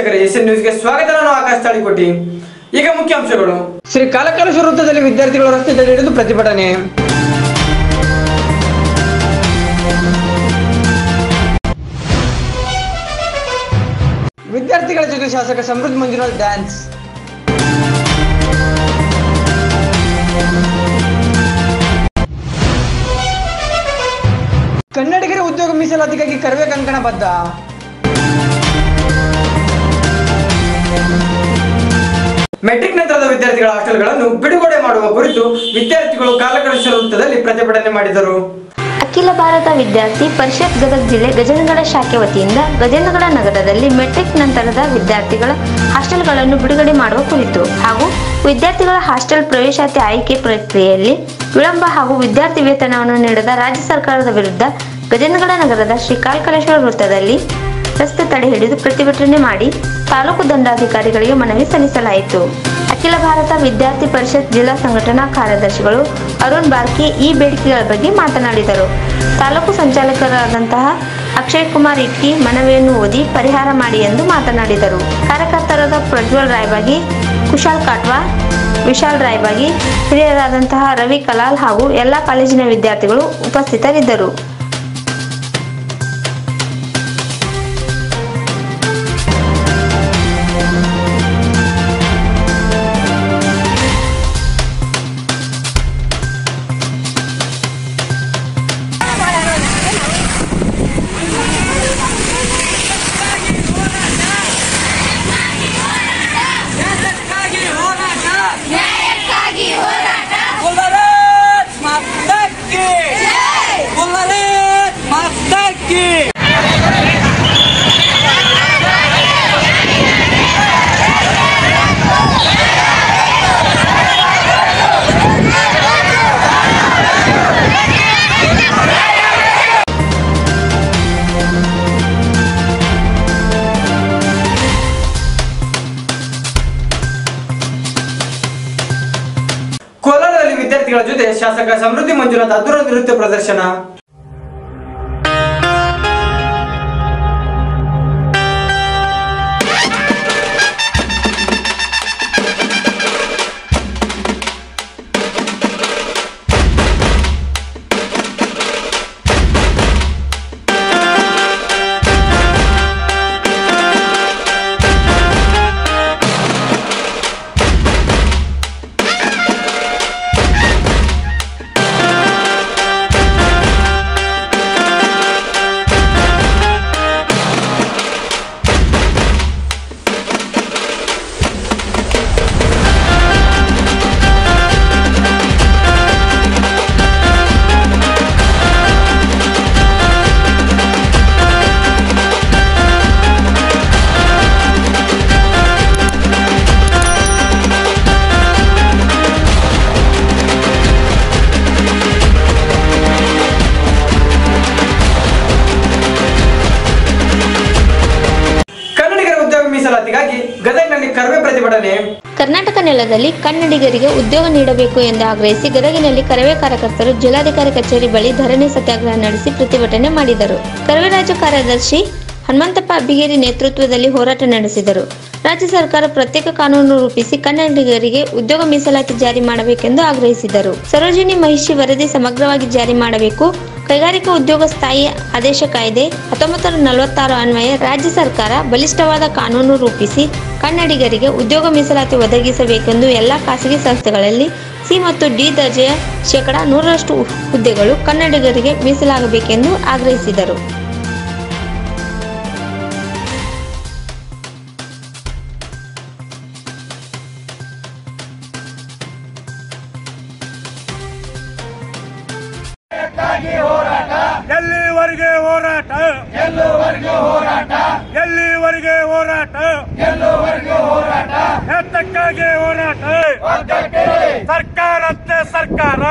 ವೀಕ್ಷಕರೇ, ಎಸ್ಎನ್ ನ್ಯೂಸ್ಗೆ ಸ್ವಾಗತ. ನಾನು ಆಕಾಶ್ ತಾಳಿಕೋಟಿ. ಈಗ ಮುಖ್ಯಾಂಶಗಳು. ಶ್ರೀ ಕಾಲಕಲೇಶ್ವರ ವೃತ್ತದಲ್ಲಿ ವಿದ್ಯಾರ್ಥಿಗಳು ರಸ್ತೆ ತಡೆ ಹಿಡಿದು ಪ್ರತಿಭಟನೆ. ವಿದ್ಯಾರ್ಥಿಗಳ ಜೊತೆ ಶಾಸಕ ಸಮೃದ್ಧಿ ಮಂಜುನಾಥ್ ಡ್ಯಾನ್ಸ್. ಕನ್ನಡಿಗರ ಉದ್ಯೋಗ ಮೀಸಲಾತಿಗಾಗಿ ಕರವೇ ಕಂಕಣ ಬದ್ಧ. ಮೆಟ್ರಿಕ್ ನಂತರದ ವಿದ್ಯಾರ್ಥಿಗಳ ಹಾಸ್ಟೆಲ್ಗಳನ್ನು ಬಿಡುಗಡೆ ಮಾಡುವ ಕುರಿತು ವಿದ್ಯಾರ್ಥಿಗಳು ಕಾಲಕಲೇಶ್ವರ ವೃತ್ತದಲ್ಲಿ ಪ್ರತಿಭಟನೆ ಮಾಡಿದರು. ಅಖಿಲ ಭಾರತ ವಿದ್ಯಾರ್ಥಿ ಪರಿಷತ್ ಗದಗ ಜಿಲ್ಲೆ ಗಜೇಂದ್ರಗಡ ಶಾಖೆ ವತಿಯಿಂದ ಗಜೇಂದ್ರಗಡ ನಗರದಲ್ಲಿ ಮೆಟ್ರಿಕ್ ನಂತರದ ವಿದ್ಯಾರ್ಥಿಗಳ ಹಾಸ್ಟೆಲ್ಗಳನ್ನು ಬಿಡುಗಡೆ ಮಾಡುವ ಕುರಿತು ಹಾಗೂ ವಿದ್ಯಾರ್ಥಿಗಳ ಹಾಸ್ಟೆಲ್ ಪ್ರವೇಶಾತಿ ಆಯ್ಕೆ ಪ್ರಕ್ರಿಯೆಯಲ್ಲಿ ವಿಳಂಬ ಹಾಗೂ ವಿದ್ಯಾರ್ಥಿ ವೇತನವನ್ನು ನೀಡದ ರಾಜ್ಯ ಸರ್ಕಾರದ ವಿರುದ್ಧ ಗಜೇಂದ್ರಗಡ ನಗರದ ಶ್ರೀ ಕಾಲಕಲೇಶ್ವರ ವೃತ್ತದಲ್ಲಿ ರಸ್ತೆ ತಡೆ ಹಿಡಿದು ಪ್ರತಿಭಟನೆ ಮಾಡಿ ತಾಲೂಕು ದಂಡಾಧಿಕಾರಿಗಳಿಗೆ ಮನವಿ ಸಲ್ಲಿಸಲಾಯಿತು. ಅಖಿಲ ಭಾರತ ವಿದ್ಯಾರ್ಥಿ ಪರಿಷತ್ ಜಿಲ್ಲಾ ಸಂಘಟನಾ ಕಾರ್ಯದರ್ಶಿಗಳು ಅರುಣ್ ಬಾರ್ಕಿ ಈ ಬೇಡಿಕೆಗಳ ಬಗ್ಗೆ ಮಾತನಾಡಿದರು. ತಾಲೂಕು ಸಂಚಾಲಕರಾದಂತಹ ಅಕ್ಷಯ್ ಕುಮಾರ್ ಇಟ್ಟಿ ಮನವಿಯನ್ನು ಓದಿ ಪರಿಹಾರ ಮಾಡಿ ಎಂದು ಮಾತನಾಡಿದರು. ಕಾರ್ಯಕರ್ತರಾದ ಪ್ರಜ್ವಲ್ ರಾಯಬಾಗಿ, ಕುಶಾಲ್ ಕಾಟ್ವಾ, ವಿಶಾಲ್ ರಾಯಬಾಗಿ, ಹಿರಿಯರಾದಂತಹ ರವಿ ಕಲಾಲ್ ಹಾಗೂ ಎಲ್ಲಾ ಕಾಲೇಜಿನ ವಿದ್ಯಾರ್ಥಿಗಳು ಉಪಸ್ಥಿತರಿದ್ದರು. ಕೋಲಾರದಲ್ಲಿ ವಿದ್ಯಾರ್ಥಿಗಳ ಜೊತೆ ಶಾಸಕ ಸಮೃದ್ಧಿ ಮಂಜುನಾಥ್ ಅದ್ಭುತ ನೃತ್ಯ ಪ್ರದರ್ಶನ. ಮೀಸಲಾತಿಗಾಗಿ ಗದಗಿನಲ್ಲಿ ಕರವೇ ಪ್ರತಿಭಟನೆ. ಕರ್ನಾಟಕ ನೆಲದಲ್ಲಿ ಕನ್ನಡಿಗರಿಗೆ ಉದ್ಯೋಗ ನೀಡಬೇಕು ಎಂದು ಆಗ್ರಹಿಸಿ ಗದಗಿನಲ್ಲಿ ಕರವೇ ಕಾರ್ಯಕರ್ತರು ಜಿಲ್ಲಾಧಿಕಾರಿ ಕಚೇರಿ ಬಳಿ ಧರಣಿ ಸತ್ಯಾಗ್ರಹ ನಡೆಸಿ ಪ್ರತಿಭಟನೆ ಮಾಡಿದರು. ಕರವೇ ರಾಜ್ಯ ಕಾರ್ಯದರ್ಶಿ ಹನುಮಂತಪ್ಪ ಅಬ್ಬಿಗೇರಿ ನೇತೃತ್ವದಲ್ಲಿ ಹೋರಾಟ ನಡೆಸಿದರು. ರಾಜ್ಯ ಸರ್ಕಾರ ಪ್ರತ್ಯೇಕ ಕಾನೂನು ರೂಪಿಸಿ ಕನ್ನಡಿಗರಿಗೆ ಉದ್ಯೋಗ ಮೀಸಲಾತಿ ಜಾರಿ ಮಾಡಬೇಕೆಂದು ಆಗ್ರಹಿಸಿದರು. ಸರೋಜಿನಿ ಮಹಿಷಿ ವರದಿ ಸಮಗ್ರವಾಗಿ ಜಾರಿ ಮಾಡಬೇಕು. ಕೈಗಾರಿಕಾ ಉದ್ಯೋಗ ಸ್ಥಾಯಿ ಆದೇಶ ಕಾಯ್ದೆ 1946 ಅನ್ವಯ ರಾಜ್ಯ ಸರ್ಕಾರ ಬಲಿಷ್ಠವಾದ ಕಾನೂನು ರೂಪಿಸಿ ಕನ್ನಡಿಗರಿಗೆ ಉದ್ಯೋಗ ಮೀಸಲಾತಿ ಒದಗಿಸಬೇಕೆಂದು ಎಲ್ಲಾ ಖಾಸಗಿ ಸಂಸ್ಥೆಗಳಲ್ಲಿ ಸಿ ಮತ್ತು ಡಿ ದರ್ಜೆಯ ಶೇಕಡಾ 100% ಹುದ್ದೆಗಳು ಕನ್ನಡಿಗರಿಗೆ ಮೀಸಲಾಗಬೇಕೆಂದು ಆಗ್ರಹಿಸಿದರು. ಎಲ್ಲಿವರೆಗೆ ಹೋರಾಟ, ಎಲ್ಲಿವರೆಗೆ ಹೋರಾಟ, ಎತ್ತಕ್ಕಾಗಿ ಹೋರಾಟ. ಸರ್ಕಾರಕ್ಕೆ ಸರ್ಕಾರ,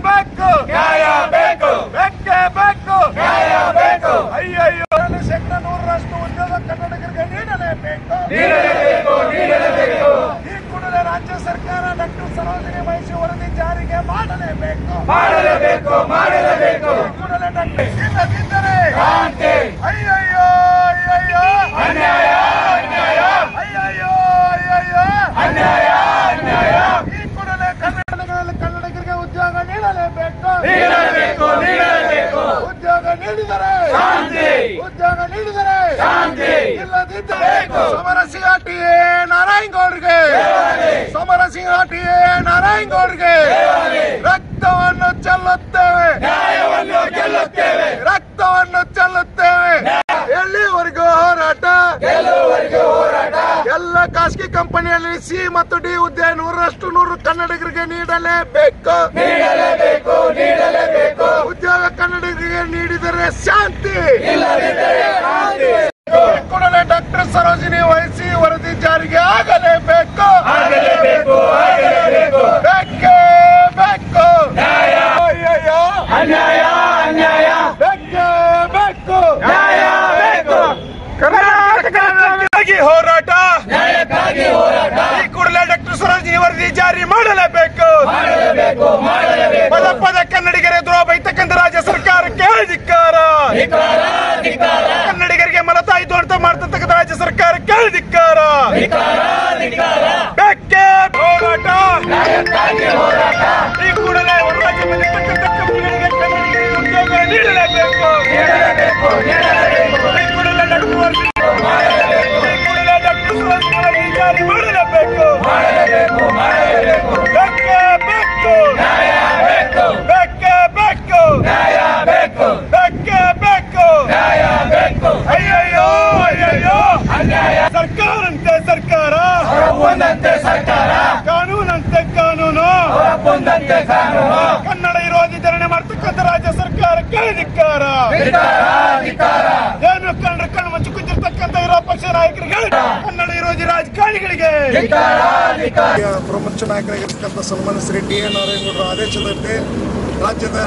ಬೇಕು ನ್ಯಾಯ, ಬೇಕು ಬೇಕೇ ಬೇಕು ನ್ಯಾಯ, ಬೇಕು. ಅಯ್ಯಯ್ಯೋ, ಶೇಕಡಾ 100% ಉದ್ಯೋಗ ಕನ್ನಡಿಗರಿಗೆ ನೀಡಲೇಬೇಕು. ಈ ಕೂಡಲೇ ರಾಜ್ಯ ಸರ್ಕಾರ ಡಾಕ್ಟರ್ ಸರೋಜಿನಿ ಮಹಿಷಿ ವರದಿ ಜಾರಿಗೆ ಮಾಡಲೇಬೇಕು. ಕೂಡಲೇ ಡಾಕ್ಟರ್ ಇಲ್ಲದಿದ್ದರೆ ಅಯ್ಯಯ್ಯೋ ಅಯ್ಯಯ್ಯೋ ಉದ್ಯೋಗ ನೀಡಿದರೆ ಉದ್ಯೋಗ ನೀಡಿದರೆ ಇಲ್ಲದಿದ್ದರೆ ಸಮರಸಿಂಹ ಟಿ.ಎ. ನಾರಾಯಣಗೌಡರಿಗೆ ರಕ್ತವನ್ನು ಚೆಲ್ಲುತ್ತೇವೆ ಎಲ್ಲಿವರೆಗೂ ಹೋರಾಟ ಎಲ್ಲ ಖಾಸಗಿ ಕಂಪನಿಯಲ್ಲಿ ಸಿ ಮತ್ತು ಡಿ ಹುದ್ದೆ 100% ಕನ್ನಡಿಗರಿಗೆ ನೀಡಲೇಬೇಕು. ಉದ್ಯೋಗ ಕನ್ನಡಿಗರಿಗೆ ನೀಡಿದರೆ ಶಾಂತಿ, ಕೂಡಲೇ ಡಾಕ್ಟರ್ ಸರೋಜಿನಿ ವಹಿಸಿ ವರದಿ ಜಾರಿಗೆ ಆಗಲೇಬೇಕು. ಬೇಕೇ ಬೇಕು. ಕರ್ನಾಟಕಕ್ಕಾಗಿ ಹೋರಾಟ, ಈ ಕೂಡಲೇ ಡಾಕ್ಟರ್ ಸರೋಜಿನಿ ವರದಿ ಜಾರಿ ಮಾಡಲೇಬೇಕು. ಪದ ಕನ್ನಡಿಗರ ದ್ರೋಹ ಬೈತಕ್ಕಂಥ ರಾಜ್ಯ ಸರ್ಕಾರಕ್ಕೆ ಧಿಕ್ಕಾರ. ಕನ್ನಡಿಗರಿಗೆ ಮಲತಾಯಿತು ಅಂತ ಮಾಡ್ತಕ್ಕಂಥ ರಾಜ್ಯ ಸರ್ಕಾರಕ್ಕೆ ಧಿಕ್ಕಾರ. ಬೇಕೇ ಹೋರಾಟ, ಈ ಕೂಡಲೇ ರಾಜ್ಯದಲ್ಲಿರ್ತಕ್ಕಂಥ ಕಂಪನಿಗಳಿಗೆ ಕನ್ನಡಿಗರಿಗೆ ಉದ್ಯೋಗ ನೀಡಲೇಬೇಕು. ಈ ಕೂಡಲೇ ಡಾಕ್ಟರ್ ಸರೋಜಿನಿ ಜಾರಿ ಮಾಡಲೇಬೇಕು. ಬೇಕೇ ಬೇಕು. ಅಯ್ಯಯ್ಯೋ ಸರ್ಕಾರಂತೆ ಸರ್ಕಾರ, ಕಾನೂನಂತೆ ಕಾನೂನು, ಕನ್ನಡ ವಿರೋಧಿ ಧರಣಿ ಮಾಡ್ತಕ್ಕಂಥ ರಾಜ್ಯ ಸರ್ಕಾರಕ್ಕೆ ಧಿಕ್ಕಾರ. ಏನು ಕಣ್ಣು ಮುಚ್ಚಿ ಕುಂತಿರ್ತಕ್ಕಂಥ ವಿರೋಧ ಪಕ್ಷ ನಾಯಕರಿಗೆ, ಕನ್ನಡ ವಿರೋಧಿ ರಾಜಕಾರಣಿಗಳಿಗೆ, ಪ್ರಮುಖ ನಾಯಕರಾಗಿರ್ತಕ್ಕಂಥ ಸನ್ಮಾನ್ಯ ಶ್ರೀ ಟಿ.ಎ. ನಾರಾಯಣಗೌಡರ ಆದೇಶದಂತೆ ರಾಜ್ಯದ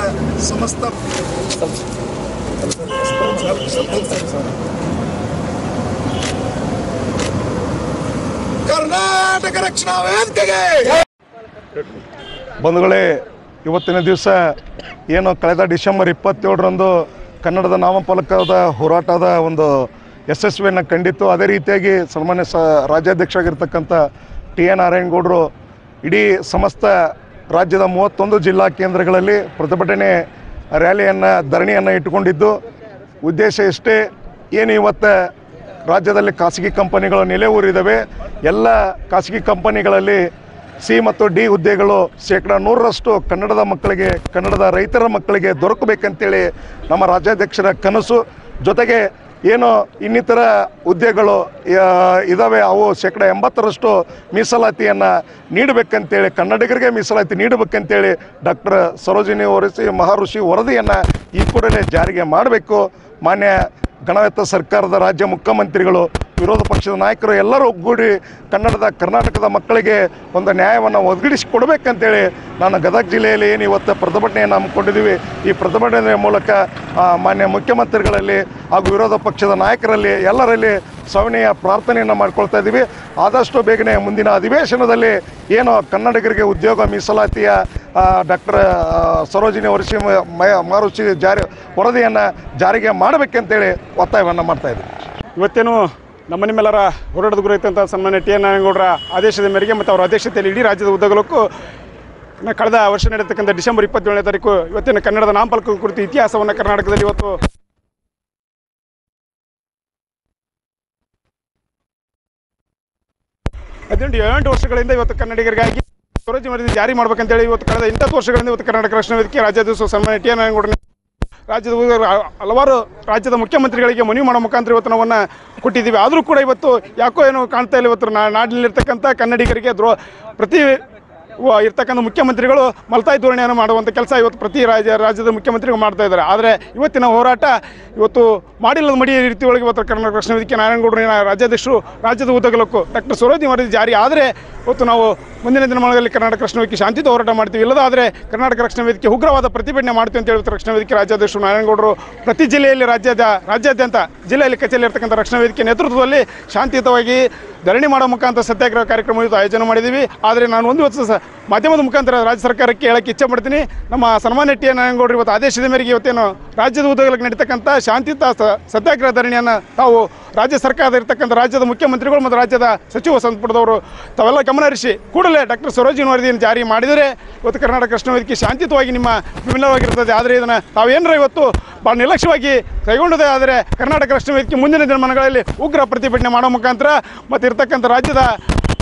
ಸಮಸ್ತ ಕರ್ನಾಟಕ ರಕ್ಷಣಾ ವೇದಿಕೆಗೆ ಬಂಧುಗಳೇ, ಇವತ್ತಿನ ದಿವಸ ಏನು ಕಳೆದ ಡಿಸೆಂಬರ್ 27ರಂದು ಕನ್ನಡದ ನಾಮಫಲಕದ ಹೋರಾಟದ ಒಂದು ಯಶಸ್ವಿಯನ್ನು ಕಂಡಿತ್ತು. ಅದೇ ರೀತಿಯಾಗಿ ಸನ್ಮಾನ್ಯ ರಾಜ್ಯಾಧ್ಯಕ್ಷರಾಗಿರ್ತಕ್ಕಂಥ ಟಿ.ಎ. ನಾರಾಯಣಗೌಡರು ಇಡೀ ಸಮಸ್ತ ರಾಜ್ಯದ 31 ಜಿಲ್ಲಾ ಕೇಂದ್ರಗಳಲ್ಲಿ ಪ್ರತಿಭಟನೆ ರ್ಯಾಲಿಯನ್ನು ಧರಣಿಯನ್ನು ಇಟ್ಟುಕೊಂಡಿದ್ದು. ಉದ್ದೇಶ ಇಷ್ಟೇ, ಏನು ಇವತ್ತು ರಾಜ್ಯದಲ್ಲಿ ಖಾಸಗಿ ಕಂಪನಿಗಳು ನೆಲೆ ಊರಿದ್ದಾವೆ. ಎಲ್ಲ ಖಾಸಗಿ ಕಂಪನಿಗಳಲ್ಲಿ ಸಿ ಮತ್ತು ಡಿ ಹುದ್ದೆಗಳು 100% ಕನ್ನಡದ ಮಕ್ಕಳಿಗೆ, ಕನ್ನಡದ ರೈತರ ಮಕ್ಕಳಿಗೆ ದೊರಕಬೇಕಂತೇಳಿ ನಮ್ಮ ರಾಜ್ಯಾಧ್ಯಕ್ಷರ ಕನಸು. ಜೊತೆಗೆ ಏನು ಇನ್ನಿತರ ಹುದ್ದೆಗಳು ಇದ್ದಾವೆ, ಅವು 80% ಮೀಸಲಾತಿಯನ್ನು ನೀಡಬೇಕಂತೇಳಿ, ಕನ್ನಡಿಗರಿಗೆ ಮೀಸಲಾತಿ ನೀಡಬೇಕಂತೇಳಿ ಡಾಕ್ಟರ್ ಸರೋಜಿನಿ ಮಹರ್ಷಿ ವರದಿಯನ್ನು ಈ ಕೂಡಲೇ ಜಾರಿಗೆ ಮಾಡಬೇಕು. ಮಾನ್ಯ ಗಣರಾಜ್ಯ ಸರ್ಕಾರದ ರಾಜ್ಯ ಮುಖ್ಯಮಂತ್ರಿಗಳು, ವಿರೋಧ ಪಕ್ಷದ ನಾಯಕರು ಎಲ್ಲರೂ ಒಗ್ಗೂಡಿ ಕರ್ನಾಟಕದ ಮಕ್ಕಳಿಗೆ ಒಂದು ನ್ಯಾಯವನ್ನು ಒದಗಿಸಿಕೊಡ್ಬೇಕಂತೇಳಿ ನಾನು ಗದಗ ಜಿಲ್ಲೆಯಲ್ಲಿ ಏನು ಇವತ್ತು ಪ್ರತಿಭಟನೆಯನ್ನು ಹಮ್ಮಿಕೊಂಡಿದ್ದೀವಿ. ಈ ಪ್ರತಿಭಟನೆಯ ಮೂಲಕ ಮಾನ್ಯ ಮುಖ್ಯಮಂತ್ರಿಗಳಲ್ಲಿ ಹಾಗೂ ವಿರೋಧ ಪಕ್ಷದ ನಾಯಕರಲ್ಲಿ ಎಲ್ಲರಲ್ಲಿ ಸವಣೀಯ ಪ್ರಾರ್ಥನೆಯನ್ನು ಮಾಡ್ಕೊಳ್ತಾ ಇದ್ದೀವಿ. ಆದಷ್ಟು ಬೇಗನೆ ಮುಂದಿನ ಅಧಿವೇಶನದಲ್ಲಿ ಏನು ಕನ್ನಡಿಗರಿಗೆ ಉದ್ಯೋಗ ಮೀಸಲಾತಿಯ ಡಾಕ್ಟರ್ ಸರೋಜಿನಿ ಮಹರ್ಷಿ ವರದಿಯನ್ನು ಜಾರಿಗೆ ಮಾಡಬೇಕಂತೇಳಿ ಒತ್ತಾಯವನ್ನು ಮಾಡ್ತಾ ಇದ್ದೀವಿ. ಇವತ್ತೇನು ನಿಮ್ಮೆಲ್ಲರ ಹೋರಾಟದ ಗುರಿತಂಥ ಸನ್ಮಾನ್ಯ ಟಿ.ಎ. ನಾರಾಯಣಗೌಡರ ಆದೇಶದ ಮೇರೆಗೆ ಮತ್ತು ಅವರ ಅಧ್ಯಕ್ಷತೆಯಲ್ಲಿ ಇಡೀ ರಾಜ್ಯದ ಉದ್ದಗಲಕ್ಕೂ ಕಳೆದ ವರ್ಷ ನಡೆಯತಕ್ಕಂಥ ಡಿಸೆಂಬರ್ 27ನೇ ತಾರೀಕು ಇವತ್ತಿನ ಕನ್ನಡದ ನಾಮಫಲಕದ ಕುರಿತು ಇತಿಹಾಸವನ್ನು ಕರ್ನಾಟಕದಲ್ಲಿ ಇವತ್ತು 18 ವರ್ಷಗಳಿಂದ ಇವತ್ತು ಕನ್ನಡಿಗರಿಗಾಗಿ ಸರೋಜಿನಿ ವರದಿ ಜಾರಿ ಮಾಡಬೇಕಂತೇಳಿ ಇವತ್ತು ಕಳೆದ 8 ವರ್ಷಗಳಿಂದ ಇವತ್ತು ಕರ್ನಾಟಕ ರಕ್ಷಣಾ ವೇದಿಕೆ ರಾಜ್ಯಾಧ್ಯಕ್ಷ ಸನ್ಮಾನ್ಯ ಟಿ.ಎ. ನಾರಾಯಣಗೌಡ ರಾಜ್ಯದ ಹಲವಾರು ರಾಜ್ಯದ ಮುಖ್ಯಮಂತ್ರಿಗಳಿಗೆ ಮನವಿ ಮಾಡೋ ಮುಖಾಂತರ ಇವತ್ತು ನಾವನ್ನು ಕೊಟ್ಟಿದ್ದೀವಿ. ಆದರೂ ಕೂಡ ಇವತ್ತು ಯಾಕೋ ಏನು ಕಾಣ್ತಾ ಇಲ್ಲ. ಇವತ್ತು ನಾಡಿನಲ್ಲಿರ್ತಕ್ಕಂಥ ಕನ್ನಡಿಗರಿಗೆ ಪ್ರತಿ ಇರ್ತಕ್ಕಂಥ ಮುಖ್ಯಮಂತ್ರಿಗಳು ಮಲ್ತಾಯಿ ಧೋರಣೆಯನ್ನು ಮಾಡುವಂಥ ಕೆಲಸ ಇವತ್ತು ಪ್ರತಿ ರಾಜ್ಯದ ಮುಖ್ಯಮಂತ್ರಿಗಳು ಮಾಡ್ತಾ ಇದ್ದಾರೆ. ಆದರೆ ಇವತ್ತಿನ ಹೋರಾಟ ಇವತ್ತು ಮಾಡಿಲ್ಲದ ಮಡಿ ರೀತಿಯೊಳಗೆ ಇವತ್ತು ಕರ್ನಾಟಕ ರಕ್ಷಣಾ ವೇದಿಕೆ ನಾರಾಯಣಗೌಡರ ರಾಜ್ಯಾಧ್ಯಕ್ಷರು ರಾಜ್ಯದ ಉದ್ದಗಲಕ್ಕೂ ಡಾಕ್ಟರ್ ಸರೋಜಿನಿ ವರದಿ ಜಾರಿ ಆದರೆ ಇವತ್ತು ನಾವು ಮುಂದಿನ ದಿನಮಾನಗಳಲ್ಲಿ ಕರ್ನಾಟಕ ರಕ್ಷಣಾ ವೇದಿಕೆ ಶಾಂತಿಯುತ ಹೋರಾಟ ಮಾಡ್ತೀವಿ. ಇಲ್ಲದಾದರೆ ಕರ್ನಾಟಕ ರಕ್ಷಣಾ ವೇದಿಕೆ ಉಗ್ರವಾದ ಪ್ರತಿಭಟನೆ ಮಾಡ್ತೀವಿ ಅಂತ ಹೇಳಿ ರಕ್ಷಣಾ ವೇದಿಕೆ ರಾಜ್ಯಾಧ್ಯಕ್ಷರು ನಾರಾಯಣಗೌಡರು ಪ್ರತಿ ಜಿಲ್ಲೆಯಲ್ಲಿ ರಾಜ್ಯಾದ್ಯಂತ ಜಿಲ್ಲೆಯಲ್ಲಿ ಕಚೇರಿ ಇರ್ತಕ್ಕಂಥ ರಕ್ಷಣಾ ವೇದಿಕೆ ನೇತೃತ್ವದಲ್ಲಿ ಶಾಂತಿಯುತವಾಗಿ ಧರಣಿ ಮಾಡೋ ಮುಖಾಂತರ ಸತ್ಯಾಗ್ರಹ ಕಾರ್ಯಕ್ರಮ ಇವತ್ತು ಆಯೋಜನೆ ಮಾಡಿದ್ದೀವಿ. ಆದರೆ ನಾನು ಒಂದು ಇವತ್ತು ಮಾಧ್ಯಮದ ಮುಖಾಂತರ ರಾಜ್ಯ ಸರ್ಕಾರಕ್ಕೆ ಹೇಳಕ್ಕೆ ಇಚ್ಛೆ ಪಡ್ತೀನಿ. ನಮ್ಮ ಸನ್ಮಾನ್ಯ ಟಿ.ಎ. ನಾರಾಯಣಗೌಡರು ಇವತ್ತು ಆದೇಶದ ಮೇರೆಗೆ ಇವತ್ತೇನು ರಾಜ್ಯದ ಉದ್ದಗಲಕ್ಕೆ ನಡೀತಕ್ಕಂಥ ಶಾಂತಿಯುತ ಸತ್ಯಾಗ್ರಹ ಧರಣಿಯನ್ನು ತಾವು ರಾಜ್ಯ ಸರ್ಕಾರದ ಇರ್ತಕ್ಕಂಥ ರಾಜ್ಯದ ಮುಖ್ಯಮಂತ್ರಿಗಳು ಮತ್ತು ರಾಜ್ಯದ ಸಚಿವ ಸಂಪುಟದವರು ತಾವೆಲ್ಲ ಗಮನಹರಿಸಿ ಕೂಡಲೇ ಡಾಕ್ಟರ್ ಸರೋಜಿನಿ ವರದಿಯನ್ನು ಜಾರಿ ಮಾಡಿದರೆ ಇವತ್ತು ಕರ್ನಾಟಕ ರಕ್ಷಣಾ ವೇದಿಕೆ ಶಾಂತಿಯುತವಾಗಿ ನಿಮ್ಮ ವಿಭಿನ್ನವಾಗಿರ್ತದೆ. ಆದರೆ ಇದನ್ನು ತಾವೇನರ ಇವತ್ತು ಭಾಳ ನಿರ್ಲಕ್ಷ್ಯವಾಗಿ ಕೈಗೊಂಡದೇ ಆದರೆ ಕರ್ನಾಟಕ ರಕ್ಷಣಾ ವೇದಿಕೆ ಮುಂದಿನ ದಿನಮಾನಗಳಲ್ಲಿ ಉಗ್ರ ಪ್ರತಿಭಟನೆ ಮಾಡೋ ಮುಖಾಂತರ ಮತ್ತು ಇರ್ತಕ್ಕಂಥ ರಾಜ್ಯದ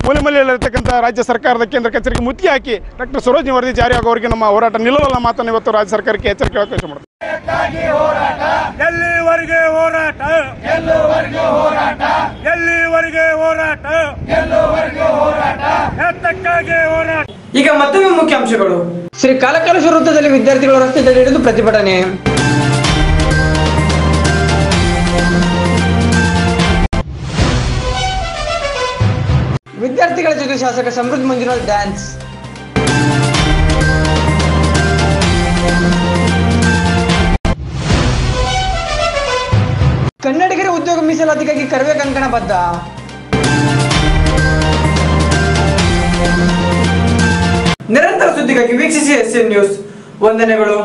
ಮೂಲೆಮೂಲೆಯಲ್ಲಿರ್ತಕ್ಕಂಥ ರಾಜ್ಯ ಸರ್ಕಾರದ ಕೇಂದ್ರ ಕಚೇರಿಗೆ ಮುತ್ತಿಗೆ ಹಾಕಿ ಡಾಕ್ಟರ್ ಸರೋಜಿನಿ ವರದಿ ಜಾರಿ ಆಗೋವರೆಗೆ ನಮ್ಮ ಹೋರಾಟ ನಿಲ್ಲಲ್ಲ ಮಾತನ್ನು ಇವತ್ತು ರಾಜ್ಯ ಸರ್ಕಾರಕ್ಕೆ ಎಚ್ಚರಿಕೆ ಅವಕಾಶ ಮಾಡುತ್ತೆ. ಎಲ್ಲಿವರೆಗೆ ಹೋರಾಟ, ಎಲ್ಲಿವರೆಗೆ ಹೋರಾಟ, ಎತ್ತಕ್ಕಾಗಿ ಹೋರಾಟ. ಈಗ ಮತ್ತೊಮ್ಮೆ ಮುಖ್ಯಾಂಶಗಳು. ಶ್ರೀ ಕಾಲಕಾಲೇಶ್ವರ ವೃತ್ತದಲ್ಲಿ ವಿದ್ಯಾರ್ಥಿಗಳು ರಸ್ತೆ ತಡೆಹಿಡಿದು ಪ್ರತಿಭಟನೆ. ವಿದ್ಯಾರ್ಥಿಗಳ ಜೊತೆ ಶಾಸಕ ಸಮೃದ್ಧಿ ಮಂಜುನಾಥ್ ಡ್ಯಾನ್ಸ್. ಕನ್ನಡಿಗರ ಉದ್ಯೋಗ ಮೀಸಲಾತಿಗಾಗಿ ಕರವೇ ಕಂಕಣ ಬದ್ಧ. ನಿರಂತರ ಸುದ್ದಿಗಾಗಿ ವೀಕ್ಷಿಸಿ SN ನ್ಯೂಸ್. ವಂದನೆಗಳು.